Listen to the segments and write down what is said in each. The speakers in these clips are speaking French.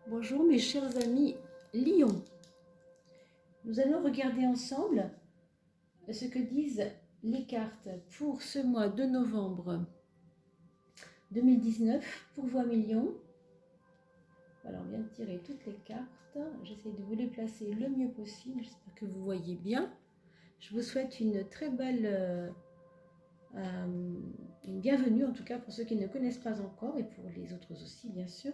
Bonjour mes chers amis Lion. Nous allons regarder ensemble ce que disent les cartes pour ce mois de novembre 2019 pour vous amis Lion. Voilà, on vient de tirer toutes les cartes. J'essaie de vous les placer le mieux possible. J'espère que vous voyez bien. Je vous souhaite une très belle une bienvenue, en tout cas pour ceux qui ne connaissent pas encore et pour les autres aussi bien sûr,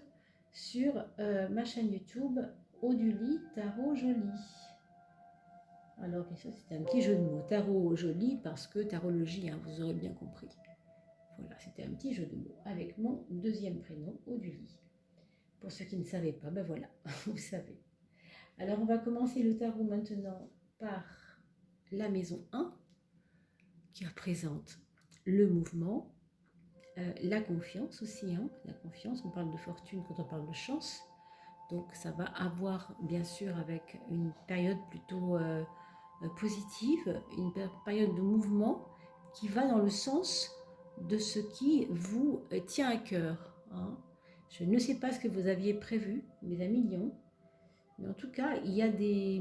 sur ma chaîne YouTube Oduli Tarot Joli. Alors ça c'était un petit jeu de mots, tarot joli parce que tarologie, hein, vous aurez bien compris. Voilà, c'était un petit jeu de mots avec mon deuxième prénom, Oduli. Pour ceux qui ne savaient pas, ben voilà, vous savez. Alors on va commencer le tarot maintenant par la maison 1 qui représente le mouvement, la confiance aussi, hein, la confiance, on parle de fortune quand on parle de chance, donc ça va avoir bien sûr avec une période plutôt positive, une période de mouvement qui va dans le sens de ce qui vous tient à cœur, hein. Je ne sais pas ce que vous aviez prévu, mes amis Lions, mais en tout cas, il y a des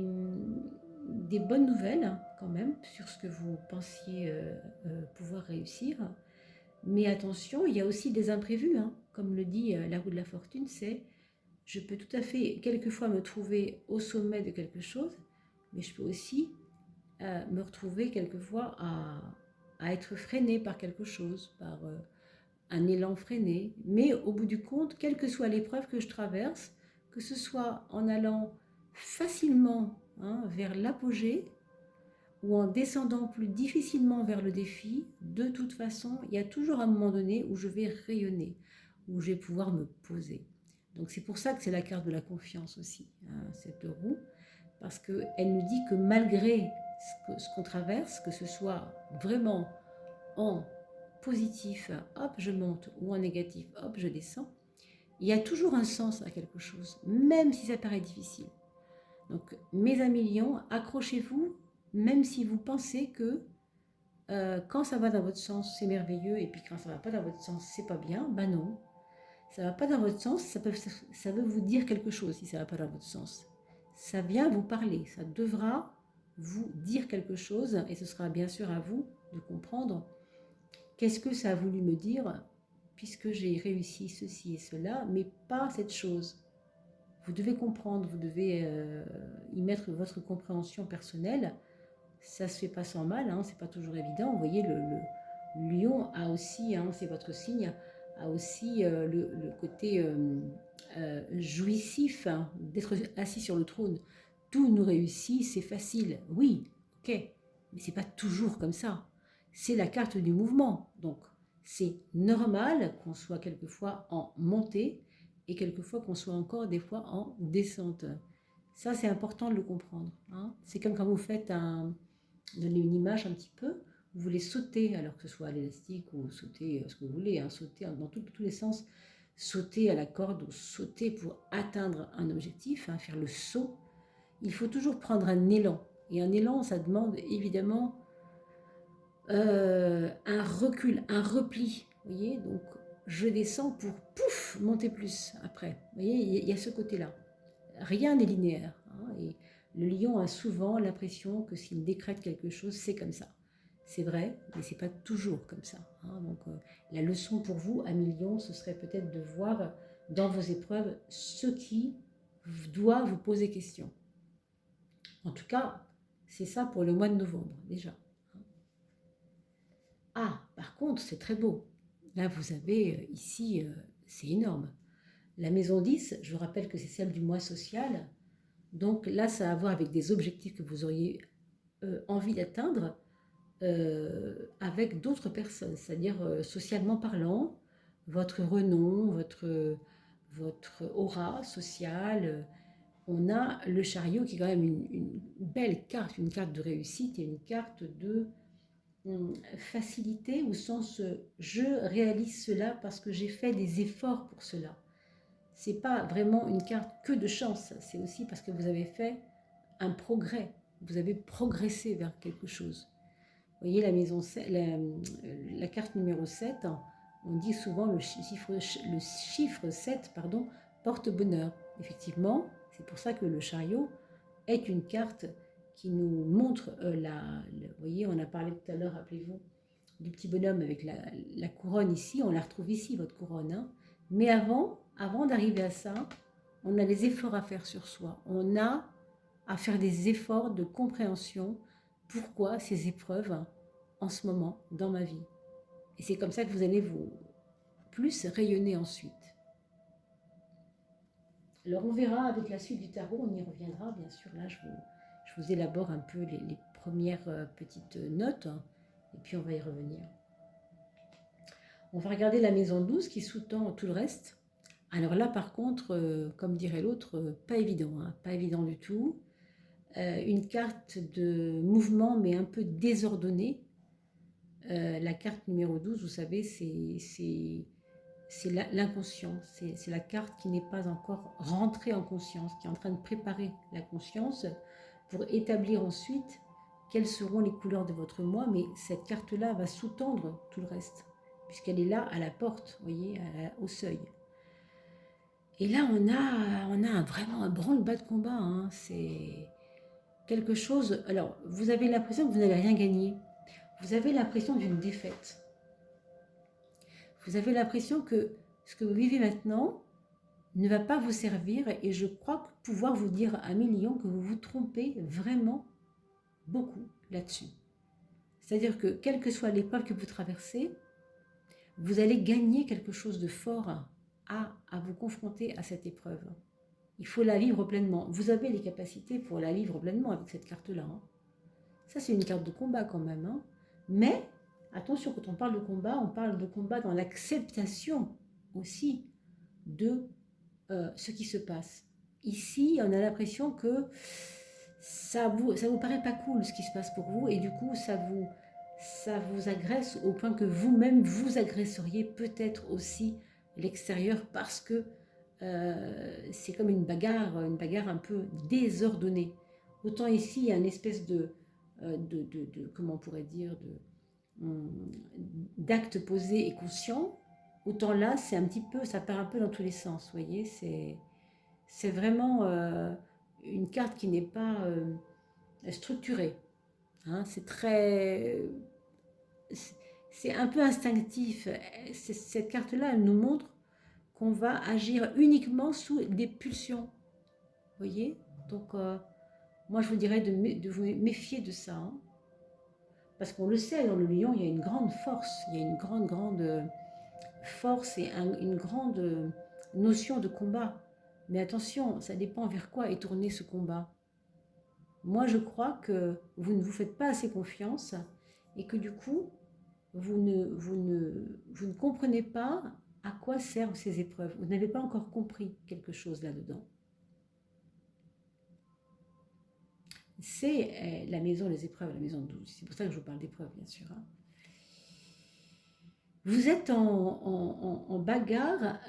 bonnes nouvelles quand même sur ce que vous pensiez pouvoir réussir. Mais attention, il y a aussi des imprévus, hein. Comme le dit la roue de la fortune, c'est je peux tout à fait quelquefois me trouver au sommet de quelque chose, mais je peux aussi me retrouver quelquefois à être freiné par quelque chose, par un élan freiné. Mais au bout du compte, quelle que soit l'épreuve que je traverse, que ce soit en allant facilement, hein, vers l'apogée, ou en descendant plus difficilement vers le défi, de toute façon, il y a toujours un moment donné où je vais rayonner, où je vais pouvoir me poser. Donc c'est pour ça que c'est la carte de la confiance aussi, hein, cette roue, parce qu'elle nous dit que malgré ce qu'on traverse, que ce soit vraiment en positif, hop, je monte, ou en négatif, hop, je descends, il y a toujours un sens à quelque chose, même si ça paraît difficile. Donc mes amis lions, accrochez-vous, même si vous pensez que quand ça va dans votre sens, c'est merveilleux, et puis quand ça ne va pas dans votre sens, c'est pas bien, ben non. Ça ne va pas dans votre sens, ça veut vous dire quelque chose si ça ne va pas dans votre sens. Ça vient vous parler, ça devra vous dire quelque chose, et ce sera bien sûr à vous de comprendre qu'est-ce que ça a voulu me dire, puisque j'ai réussi ceci et cela, mais pas cette chose. Vous devez comprendre, vous devez y mettre votre compréhension personnelle. Ça se fait pas sans mal, hein, c'est pas toujours évident. Vous voyez, le lion a aussi, hein, c'est votre signe, a aussi le côté jouissif, hein, d'être assis sur le trône. Tout nous réussit, c'est facile. Oui, ok, mais c'est pas toujours comme ça. C'est la carte du mouvement, donc c'est normal qu'on soit quelquefois en montée et quelquefois qu'on soit encore des fois en descente. Ça, c'est important de le comprendre, hein. C'est comme quand vous faites donner une image un petit peu, vous voulez sauter, alors que ce soit à l'élastique ou sauter ce que vous voulez, hein, sauter dans tous les sens, sauter à la corde ou sauter pour atteindre un objectif, hein, faire le saut, il faut toujours prendre un élan. Et un élan, ça demande évidemment un recul, un repli. Vous voyez, donc je descends pour pouf, monter plus après. Vous voyez, il y a ce côté-là. Rien n'est linéaire, hein, et le lion a souvent l'impression que s'il décrète quelque chose, c'est comme ça. C'est vrai, mais c'est pas toujours comme ça, hein. Donc la leçon pour vous, amis lions, ce serait peut-être de voir dans vos épreuves ce qui doit vous poser question. En tout cas, c'est ça pour le mois de novembre déjà. Ah, par contre, c'est très beau. Là, vous avez ici, c'est énorme. La maison 10, je vous rappelle que c'est celle du mois social. Donc là, ça a à voir avec des objectifs que vous auriez envie d'atteindre avec d'autres personnes, c'est-à-dire socialement parlant, votre renom, votre aura sociale. On a le chariot qui est quand même une belle carte, une carte de réussite et une carte de facilité au sens je réalise cela parce que j'ai fait des efforts pour cela. C'est pas vraiment une carte que de chance, c'est aussi parce que vous avez fait un progrès, vous avez progressé vers quelque chose. Vous voyez la maison 7, la carte numéro 7, on dit souvent le chiffre 7, pardon, porte bonheur. Effectivement, c'est pour ça que le chariot est une carte qui nous montre vous voyez, on a parlé tout à l'heure, rappelez-vous, du petit bonhomme avec la couronne ici, on la retrouve ici, votre couronne. Hein. Mais avant d'arriver à ça, on a des efforts à faire sur soi. On a à faire des efforts de compréhension. Pourquoi ces épreuves en ce moment dans ma vie? Et c'est comme ça que vous allez vous plus rayonner ensuite. Alors on verra avec la suite du tarot, on y reviendra bien sûr. Là, je vous élabore un peu les premières petites notes, hein, et puis on va y revenir. On va regarder la maison 12 qui sous-tend tout le reste. Alors là, par contre, comme dirait l'autre, pas évident, hein, pas évident du tout. Une carte de mouvement, mais un peu désordonnée. La carte numéro 12, vous savez, c'est l'inconscient. C'est la carte qui n'est pas encore rentrée en conscience, qui est en train de préparer la conscience pour établir ensuite quelles seront les couleurs de votre moi. Mais cette carte-là va sous-tendre tout le reste, puisqu'elle est là à la porte, vous voyez, au seuil. Et là, on a vraiment un branle-bas de combat. Hein. C'est quelque chose... Alors, vous avez l'impression que vous n'allez rien gagner. Vous avez l'impression d'une défaite. Vous avez l'impression que ce que vous vivez maintenant ne va pas vous servir. Et je crois pouvoir vous dire à millions que vous vous trompez vraiment beaucoup là-dessus. C'est-à-dire que, quelle que soit l'épreuve que vous traversez, vous allez gagner quelque chose de fort à vous confronter à cette épreuve. Il faut la vivre pleinement. Vous avez les capacités pour la vivre pleinement avec cette carte-là. Hein. Ça, c'est une carte de combat quand même. Hein. Mais, attention, quand on parle de combat dans l'acceptation aussi de ce qui se passe. Ici, on a l'impression que ça vous paraît pas cool ce qui se passe pour vous et du coup, ça vous agresse au point que vous-même vous agresseriez peut-être aussi l'extérieur parce que c'est comme une bagarre un peu désordonnée. Autant ici, il y a une espèce de comment on pourrait dire, d'acte posé et conscient. Autant là, c'est un petit peu, ça part un peu dans tous les sens, vous voyez. C'est vraiment une carte qui n'est pas structurée. Hein, c'est un peu instinctif. Cette carte-là, elle nous montre qu'on va agir uniquement sous des pulsions. Vous voyez? Donc, moi, je vous dirais de vous méfier de ça. Hein. Parce qu'on le sait, dans le lion, il y a une grande force. Il y a une grande force et une grande notion de combat. Mais attention, ça dépend vers quoi est tourné ce combat. Moi, je crois que vous ne vous faites pas assez confiance et que du coup, vous ne comprenez pas à quoi servent ces épreuves. Vous n'avez pas encore compris quelque chose là-dedans. C'est la maison, les épreuves, la maison 12. C'est pour ça que je vous parle d'épreuves, bien sûr. Hein. Vous êtes en bagarre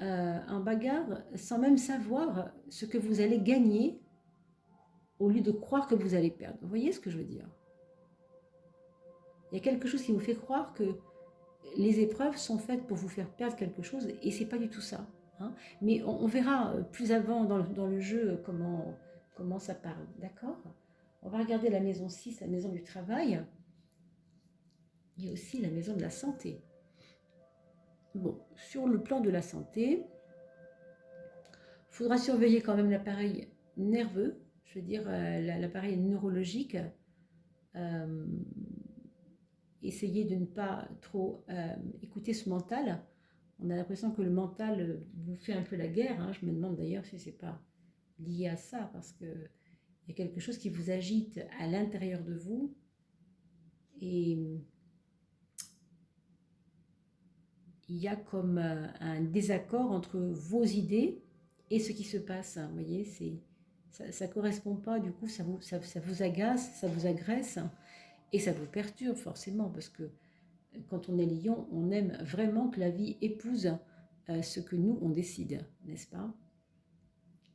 sans même savoir ce que vous allez gagner au lieu de croire que vous allez perdre. Vous voyez ce que je veux dire? Il y a quelque chose qui vous fait croire que les épreuves sont faites pour vous faire perdre quelque chose et c'est pas du tout ça. Hein. Mais on verra plus avant dans le jeu comment ça parle. D'accord? On va regarder la maison 6, la maison du travail. Il y a aussi la maison de la santé. Bon, sur le plan de la santé, il faudra surveiller quand même l'appareil nerveux, je veux dire l'appareil neurologique. Essayez de ne pas trop écouter ce mental. On a l'impression que le mental vous fait un peu la guerre. Hein. Je me demande d'ailleurs si ce n'est pas lié à ça, parce qu'il y a quelque chose qui vous agite à l'intérieur de vous. Et il y a comme un désaccord entre vos idées et ce qui se passe. Vous voyez, ça ne correspond pas, du coup, ça vous agace, ça vous agresse et ça vous perturbe forcément parce que quand on est lion, on aime vraiment que la vie épouse ce que nous, on décide, n'est-ce pas?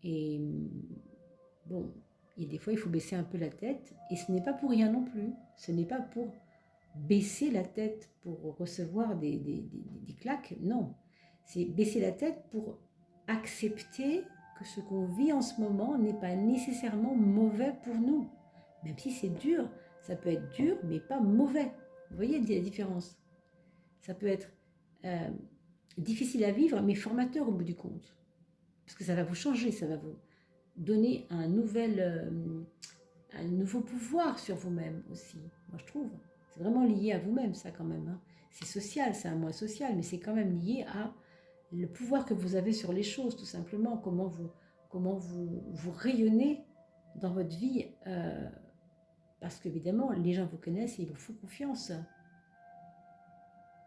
Et bon, et des fois, il faut baisser un peu la tête et ce n'est pas pour rien non plus. Ce n'est pas pour baisser la tête pour recevoir des claques, non. C'est baisser la tête pour accepter que ce qu'on vit en ce moment n'est pas nécessairement mauvais pour nous. Même si c'est dur, ça peut être dur, mais pas mauvais. Vous voyez la différence? Ça peut être difficile à vivre, mais formateur au bout du compte. Parce que ça va vous changer, ça va vous donner un nouveau pouvoir sur vous-même aussi, moi je trouve. C'est vraiment lié à vous-même, ça quand même. Hein. C'est social, c'est un moi social, mais c'est quand même lié à le pouvoir que vous avez sur les choses, tout simplement. Comment vous rayonnez dans votre vie. Parce qu'évidemment, les gens vous connaissent et ils vous font confiance.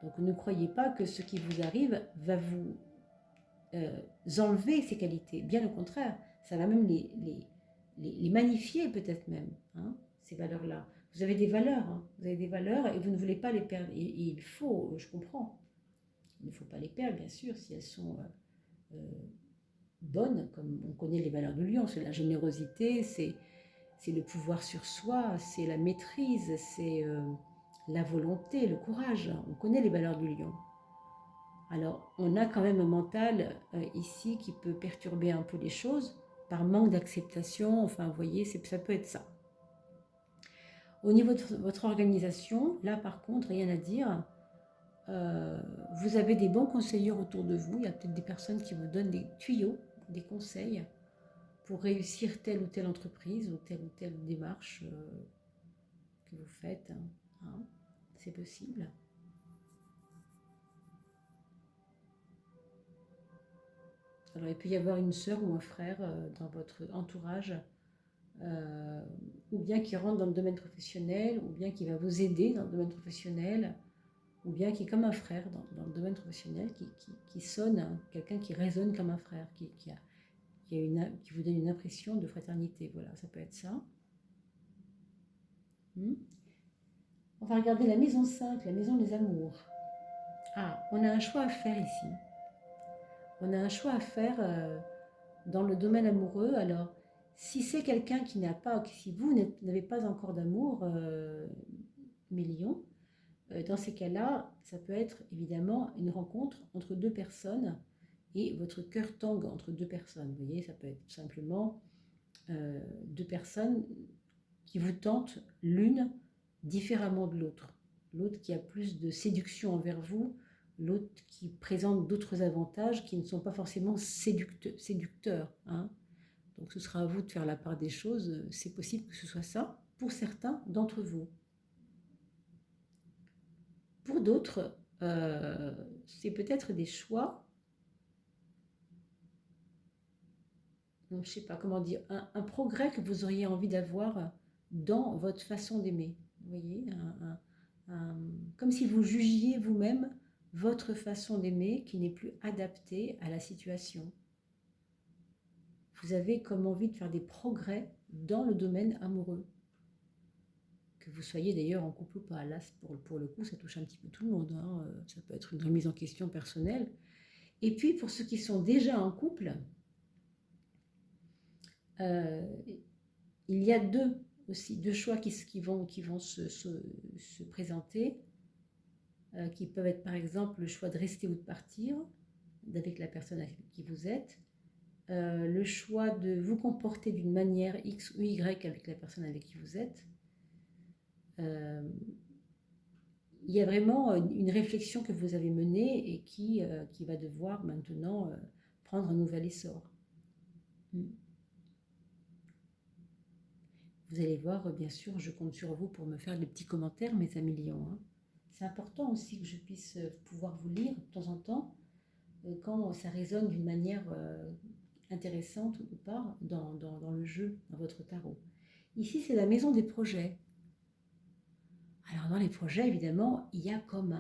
Donc ne croyez pas que ce qui vous arrive va vous enlever ces qualités. Bien au contraire, ça va même les magnifier peut-être même, hein, ces valeurs-là. Vous avez des valeurs, hein, vous avez des valeurs et vous ne voulez pas les perdre. Et il faut, je comprends, il ne faut pas les perdre, bien sûr, si elles sont bonnes, comme on connaît les valeurs de Lion, c'est la générosité, c'est le pouvoir sur soi, c'est la maîtrise, c'est la volonté, le courage. On connaît les valeurs du Lion. Alors, on a quand même un mental ici qui peut perturber un peu les choses par manque d'acceptation. Enfin, vous voyez, ça peut être ça. Au niveau de votre organisation, là, par contre, rien à dire. Vous avez des bons conseillers autour de vous. Il y a peut-être des personnes qui vous donnent des tuyaux, des conseils pour réussir telle ou telle entreprise ou telle démarche que vous faites. Hein. C'est possible. Alors, il peut y avoir une sœur ou un frère dans votre entourage, ou bien qui rentre dans le domaine professionnel, ou bien qui va vous aider dans le domaine professionnel, ou bien qui est comme un frère dans le domaine professionnel, qui sonne, hein, quelqu'un qui résonne comme un frère, qui vous donne une impression de fraternité. Voilà, ça peut être ça. On va regarder la maison 5, la maison des amours. Ah, on a un choix à faire ici. On a un choix à faire dans le domaine amoureux. Alors, si c'est quelqu'un qui n'a pas, si vous n'avez pas encore d'amour, mes lions, dans ces cas-là, ça peut être évidemment une rencontre entre deux personnes et votre cœur tangue entre deux personnes. Vous voyez, ça peut être simplement deux personnes qui vous tentent l'une différemment de l'autre. L'autre qui a plus de séduction envers vous, l'autre qui présente d'autres avantages qui ne sont pas forcément séducteurs. Hein. Donc ce sera à vous de faire la part des choses. C'est possible que ce soit ça pour certains d'entre vous. Pour d'autres, c'est peut-être des choix, je ne sais pas comment dire, un progrès que vous auriez envie d'avoir dans votre façon d'aimer. Vous voyez, comme si vous jugiez vous-même votre façon d'aimer qui n'est plus adaptée à la situation. Vous avez comme envie de faire des progrès dans le domaine amoureux. Que vous soyez d'ailleurs en couple ou pas. Là, pour le coup, ça touche un petit peu tout le monde. Hein. Ça peut être une remise en question personnelle. Et puis, pour ceux qui sont déjà en couple, il y a deux choix qui vont se présenter, qui peuvent être par exemple le choix de rester ou de partir avec la personne avec qui vous êtes, le choix de vous comporter d'une manière X ou Y avec la personne avec qui vous êtes. Il y a vraiment une réflexion que vous avez menée et qui va devoir maintenant prendre un nouvel essor. Vous allez voir, bien sûr, je compte sur vous pour me faire des petits commentaires, mes amis lions. Hein. C'est important aussi que je puisse pouvoir vous lire de temps en temps, quand ça résonne d'une manière intéressante ou pas dans le jeu, dans votre tarot. Ici, c'est la maison des projets. Alors, dans les projets, évidemment, il y a comme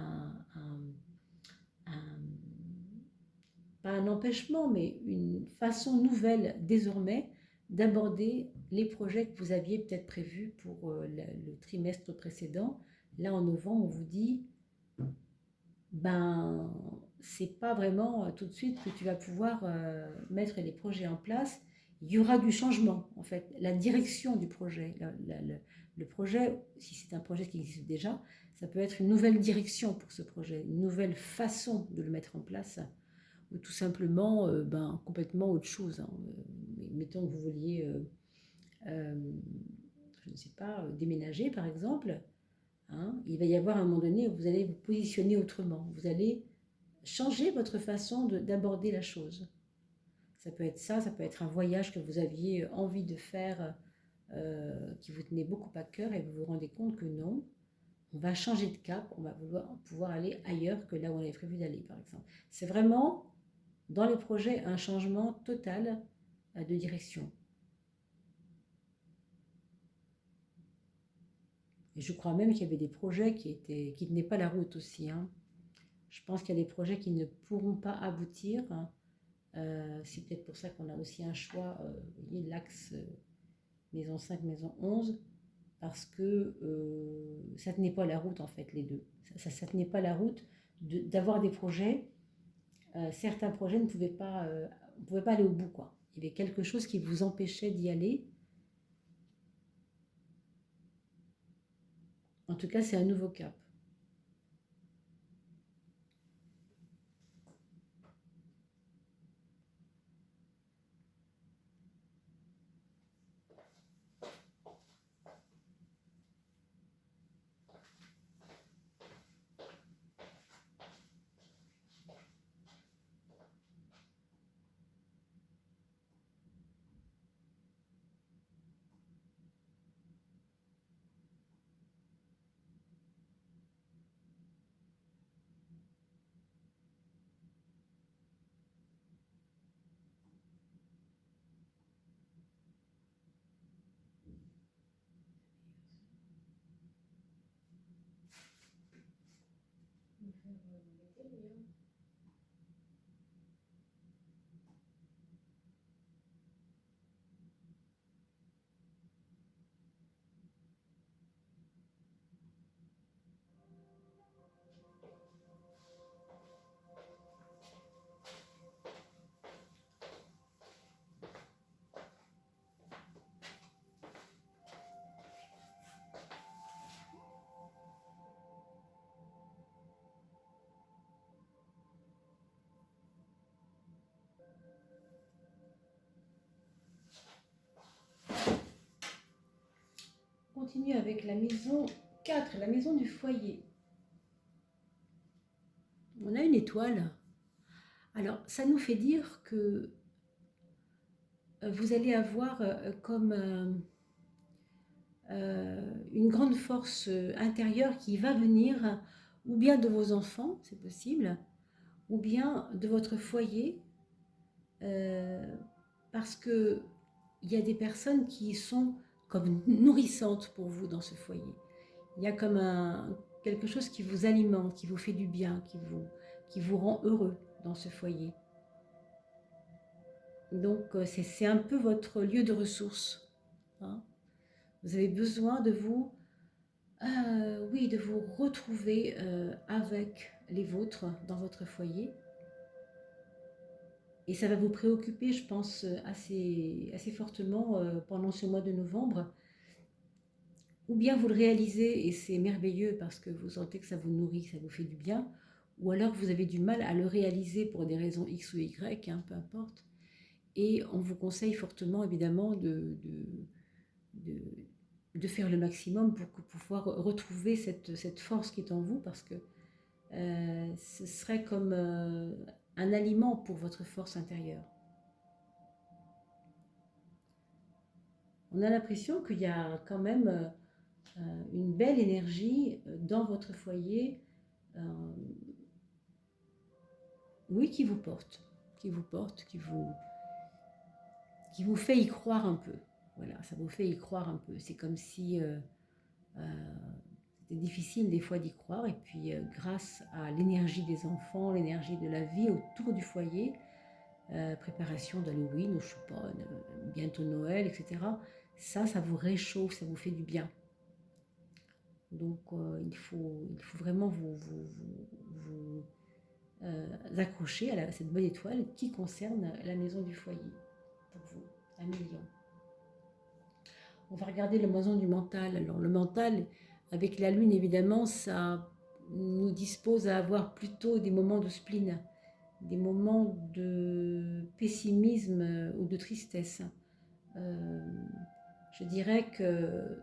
pas un empêchement, mais une façon nouvelle désormais d'aborder les projets que vous aviez peut-être prévus pour le trimestre précédent. Là, en novembre, on vous dit, c'est pas vraiment tout de suite que tu vas pouvoir mettre les projets en place. Il y aura du changement, en fait. La direction du projet, le projet, si c'est un projet qui existe déjà, ça peut être une nouvelle direction pour ce projet, une nouvelle façon de le mettre en place. ou tout simplement complètement autre chose, hein. Mettons que vous vouliez, je ne sais pas, déménager par exemple, hein, il va y avoir un moment donné où vous allez vous positionner autrement, vous allez changer votre façon d'aborder la chose. Ça peut être ça, ça peut être un voyage que vous aviez envie de faire, qui vous tenait beaucoup à cœur et vous vous rendez compte que non, on va changer de cap, on va pouvoir aller ailleurs que là où on avait prévu d'aller, par exemple. C'est vraiment, dans les projets, un changement total de direction. Et je crois même qu'il y avait des projets qui tenaient pas la route aussi, hein. Je pense qu'il y a des projets qui ne pourront pas aboutir, hein. C'est peut-être pour ça qu'on a aussi un choix, vous voyez, l'axe maison 5, maison 11, parce que ça tenait pas la route en fait, les deux. Ça tenait pas la route d'avoir des projets. Certains projets ne pouvaient pas, on pouvait pas aller au bout, quoi. Il y avait quelque chose qui vous empêchait d'y aller. En tout cas, c'est un nouveau cap. On continue avec la maison 4, la maison du foyer. On a une étoile. Alors, ça nous fait dire que vous allez avoir comme une grande force intérieure qui va venir, ou bien de vos enfants, c'est possible, ou bien de votre foyer, euh, parce que il y a des personnes qui sont comme nourrissantes pour vous dans ce foyer. Il y a comme quelque chose qui vous alimente, qui vous fait du bien, qui vous rend heureux dans ce foyer. Donc c'est un peu votre lieu de ressources, hein. Vous avez besoin de vous, oui, de vous retrouver avec les vôtres dans votre foyer. Et ça va vous préoccuper, je pense, assez fortement pendant ce mois de novembre. Ou bien vous le réalisez et c'est merveilleux parce que vous sentez que ça vous nourrit, ça vous fait du bien. Ou alors vous avez du mal à le réaliser pour des raisons X ou Y, hein, peu importe. Et on vous conseille fortement, évidemment, de, de faire le maximum pour pouvoir retrouver cette force qui est en vous, parce que ce serait comme un aliment pour votre force intérieure. On a l'impression qu'il y a quand même une belle énergie dans votre foyer, oui, qui vous porte, qui vous fait y croire un peu. Voilà, ça vous fait y croire un peu. C'est comme si c'était difficile des fois d'y croire, et puis grâce à l'énergie des enfants, l'énergie de la vie autour du foyer, préparation d'Halloween, ou je sais pas, bientôt Noël, etc. Ça vous réchauffe, ça vous fait du bien. Donc il faut vraiment vous accrocher à cette bonne étoile qui concerne la maison du foyer, pour vous, 1 million. On va regarder la maison du mental. Alors le mental, avec la lune évidemment, ça nous dispose à avoir plutôt des moments de spleen, des moments de pessimisme ou de tristesse. Je dirais que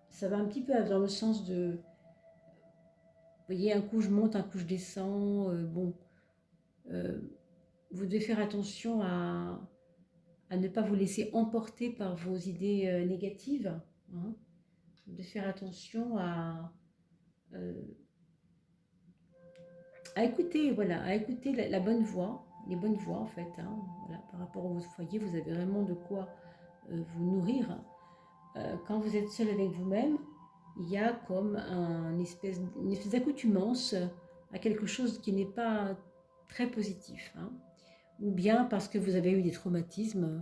ça va un petit peu dans le sens de, vous voyez, un coup je monte, un coup je descends. Bon, vous devez faire attention à ne pas vous laisser emporter par vos idées négatives. Hein. Vous devez faire attention euh, à écouter, voilà, à écouter la bonne voix, les bonnes voix en fait. Hein, voilà, par rapport à votre foyer, vous avez vraiment de quoi vous nourrir. Quand vous êtes seul avec vous-même, il y a comme une espèce d'accoutumance à quelque chose qui n'est pas très positif. Hein. Ou bien parce que vous avez eu des traumatismes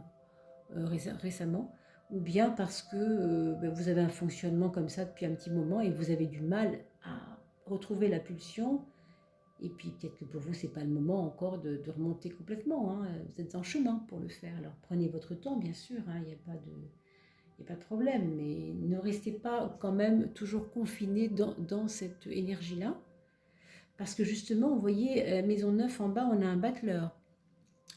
récemment, ou bien parce que vous avez un fonctionnement comme ça depuis un petit moment et vous avez du mal à retrouver la pulsion. Et puis peut-être que pour vous, c'est pas le moment encore de remonter complètement. Hein. Vous êtes en chemin pour le faire. Alors prenez votre temps, bien sûr, hein. Il n'y a pas de problème, mais ne restez pas quand même toujours confiné dans cette énergie-là. Parce que justement, vous voyez, Maison 9 en bas, on a un battleur.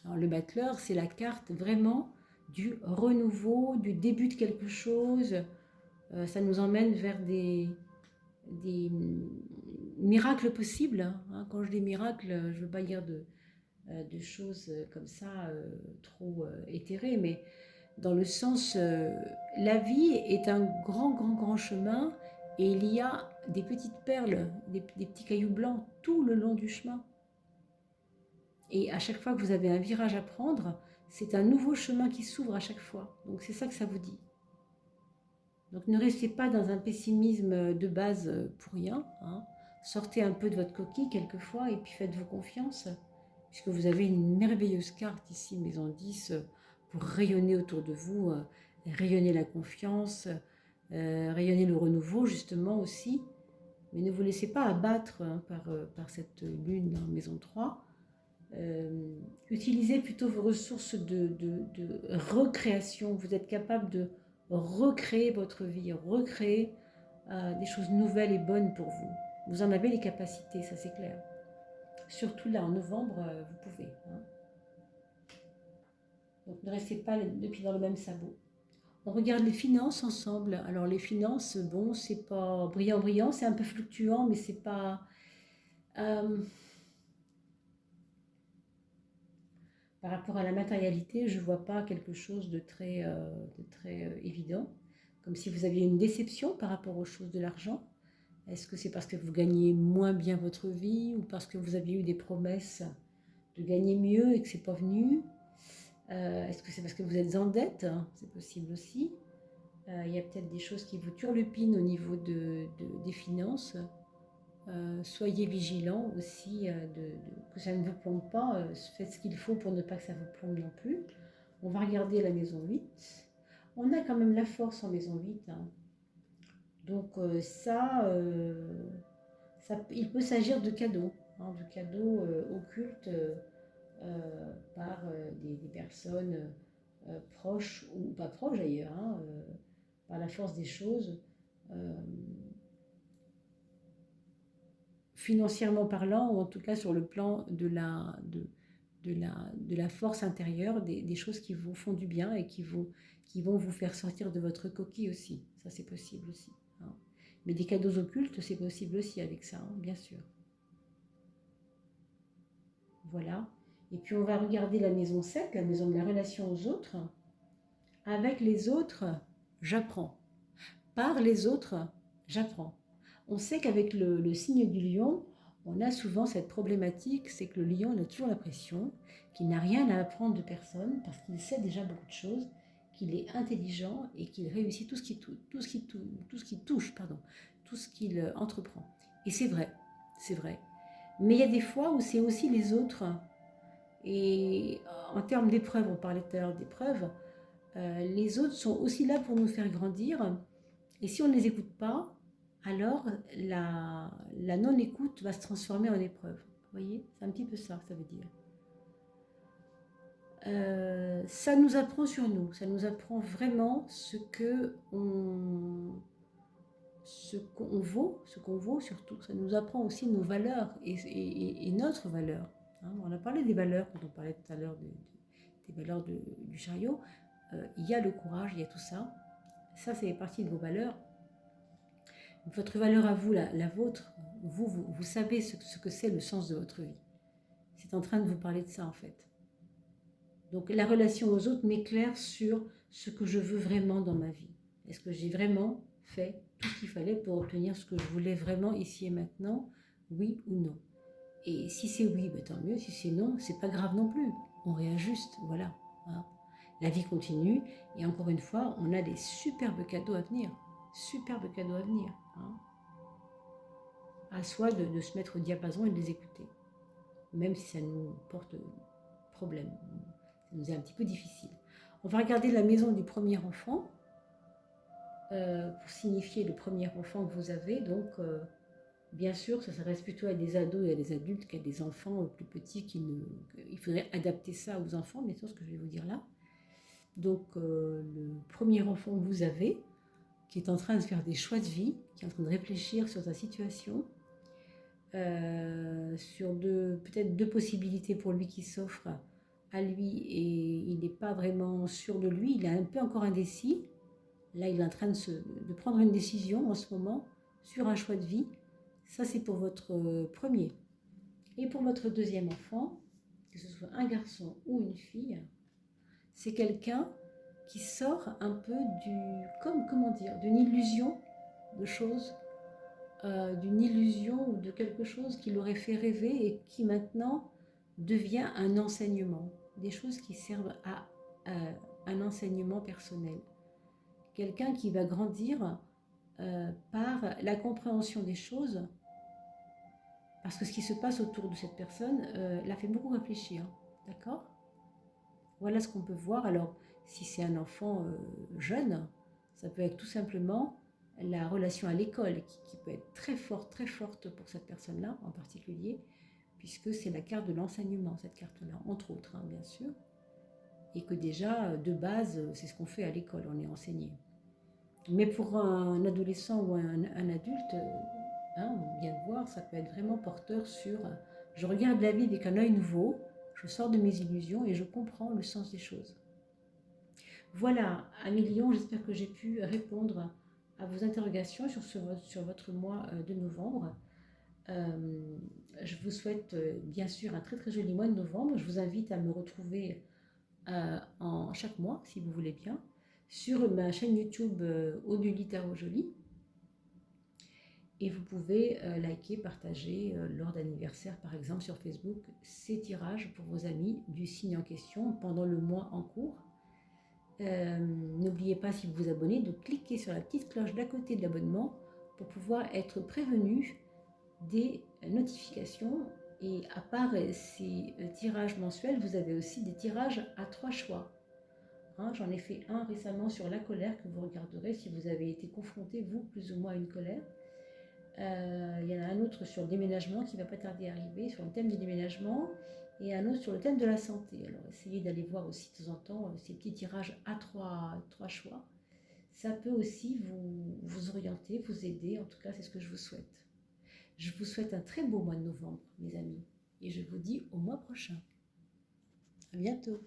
Alors le battleur, c'est la carte vraiment du renouveau, du début de quelque chose. Ça nous emmène vers des miracles possibles. Hein. Quand je dis miracles, je ne veux pas dire de choses comme ça trop éthérées, mais dans le sens, la vie est un grand, grand, grand chemin et il y a des petites perles, des petits cailloux blancs tout le long du chemin. Et à chaque fois que vous avez un virage à prendre, c'est un nouveau chemin qui s'ouvre à chaque fois. Donc c'est ça que ça vous dit. Donc ne restez pas dans un pessimisme de base pour rien. Hein. Sortez un peu de votre coquille quelquefois et puis faites-vous confiance. Puisque vous avez une merveilleuse carte ici, Maison 10, pour rayonner autour de vous, rayonner la confiance, rayonner le renouveau justement aussi. Mais ne vous laissez pas abattre hein, par cette lune en Maison 3. Utilisez plutôt vos ressources de recréation. Vous êtes capable de recréer votre vie, recréer des choses nouvelles et bonnes pour vous. Vous en avez les capacités, ça c'est clair. Surtout là en novembre, vous pouvez. Hein. Donc ne restez pas les pieds dans le même sabot. On regarde les finances ensemble. Alors les finances, bon, c'est pas brillant, brillant, c'est un peu fluctuant, mais c'est pas... par rapport à la matérialité, je ne vois pas quelque chose de très évident. Comme si vous aviez une déception par rapport aux choses de l'argent. Est-ce que c'est parce que vous gagnez moins bien votre vie ou parce que vous aviez eu des promesses de gagner mieux et que ce n'est pas venu? Est-ce que c'est parce que vous êtes en dette? C'est possible aussi. Il y a peut-être des choses qui vous turlupinent au niveau des finances. Soyez vigilants aussi que ça ne vous plombe pas. Faites ce qu'il faut pour ne pas que ça vous plombe non plus. On va regarder la maison 8. On a quand même la force en maison 8. Hein. Donc il peut s'agir de cadeaux. Hein, de cadeaux occultes par des personnes proches ou pas proches d'ailleurs. Hein, par la force des choses. Financièrement parlant, ou en tout cas sur le plan de la force intérieure, des choses qui vous font du bien et qui vont vous faire sortir de votre coquille aussi. Ça, c'est possible aussi. Hein. Mais des cadeaux occultes, c'est possible aussi avec ça, hein, bien sûr. Voilà. Et puis, on va regarder la maison 7, la maison de la relation aux autres. Avec les autres, j'apprends. Par les autres, j'apprends. On sait qu'avec le signe du lion, on a souvent cette problématique, c'est que le lion il a toujours l'impression qu'il n'a rien à apprendre de personne parce qu'il sait déjà beaucoup de choses, qu'il est intelligent et qu'il réussit tout ce qu'il touche, tout ce qu'il entreprend. Et c'est vrai, c'est vrai. Mais il y a des fois où c'est aussi les autres. Et en termes d'épreuves, on parlait tout à l'heure d'épreuves, les autres sont aussi là pour nous faire grandir. Et si on ne les écoute pas, alors la non-écoute va se transformer en épreuve. Vous voyez, c'est un petit peu ça que ça veut dire. Ça nous apprend sur nous, ça nous apprend vraiment ce ce qu'on vaut surtout. Ça nous apprend aussi nos valeurs et notre valeur. Hein. On a parlé des valeurs quand on parlait tout à l'heure des valeurs du chariot. Il y a le courage, il y a tout ça. Ça, c'est partie de vos valeurs. Votre valeur à vous, la vôtre, vous savez ce que c'est le sens de votre vie. C'est en train de vous parler de ça en fait. Donc la relation aux autres m'éclaire sur ce que je veux vraiment dans ma vie. Est-ce que j'ai vraiment fait tout ce qu'il fallait pour obtenir ce que je voulais vraiment ici et maintenant, oui ou non? Et si c'est oui, ben tant mieux. Si c'est non, c'est pas grave non plus. On réajuste, voilà. Hein. La vie continue et encore une fois, on a des superbes cadeaux à venir. Superbes cadeaux à venir. Hein. À soi de se mettre au diapason et de les écouter. Même si ça nous porte problème. Ça nous est un petit peu difficile. On va regarder la maison du premier enfant pour signifier le premier enfant que vous avez. Donc, bien sûr, ça reste plutôt à des ados et à des adultes qu'à des enfants plus petits. Il faudrait adapter ça aux enfants, bien sûr, ce que je vais vous dire là. Donc, le premier enfant que vous avez, qui est en train de faire des choix de vie, qui est en train de réfléchir sur sa situation, sur peut-être deux possibilités pour lui qui s'offrent à lui et il n'est pas vraiment sûr de lui, il est un peu encore indécis. Là, il est en train de prendre une décision en ce moment sur un choix de vie. Ça, c'est pour votre premier. Et pour votre deuxième enfant, que ce soit un garçon ou une fille, c'est quelqu'un qui sort un peu d'une illusion de choses, d'une illusion ou de quelque chose qui l'aurait fait rêver et qui maintenant devient un enseignement, des choses qui servent à un enseignement personnel. Quelqu'un qui va grandir par la compréhension des choses, parce que ce qui se passe autour de cette personne l'a fait beaucoup réfléchir, d'accord ? Voilà ce qu'on peut voir. Alors, si c'est un enfant jeune, ça peut être tout simplement la relation à l'école qui peut être très forte pour cette personne-là en particulier, puisque c'est la carte de l'enseignement, cette carte-là, entre autres, hein, bien sûr. Et que déjà, de base, c'est ce qu'on fait à l'école, on est enseigné. Mais pour un adolescent ou un adulte, on vient de voir, ça peut être vraiment porteur sur je regarde la vie avec un œil nouveau, je sors de mes illusions et je comprends le sens des choses. Voilà, amis Lions, j'espère que j'ai pu répondre à vos interrogations sur votre mois de novembre. Je vous souhaite bien sûr un très très joli mois de novembre. Je vous invite à me retrouver en chaque mois, si vous voulez bien, sur ma chaîne YouTube Oduli Tarot Jolie. Et vous pouvez liker, partager lors d'anniversaire, par exemple sur Facebook, ces tirages pour vos amis du signe en question pendant le mois en cours. N'oubliez pas, si vous vous abonnez, de cliquer sur la petite cloche d'à côté de l'abonnement pour pouvoir être prévenu des notifications. Et à part ces tirages mensuels, vous avez aussi des tirages à 3 choix. J'en ai fait un récemment sur la colère que vous regarderez si vous avez été confronté, vous, plus ou moins à une colère. Il y en a un autre sur le déménagement qui ne va pas tarder à arriver, sur le thème du déménagement, et un autre sur le thème de la santé. Alors essayez d'aller voir aussi de temps en temps ces petits tirages à 3 choix. Ça peut aussi vous orienter, vous aider, en tout cas c'est ce que je vous souhaite. Je vous souhaite un très beau mois de novembre, mes amis, et je vous dis au mois prochain. À bientôt.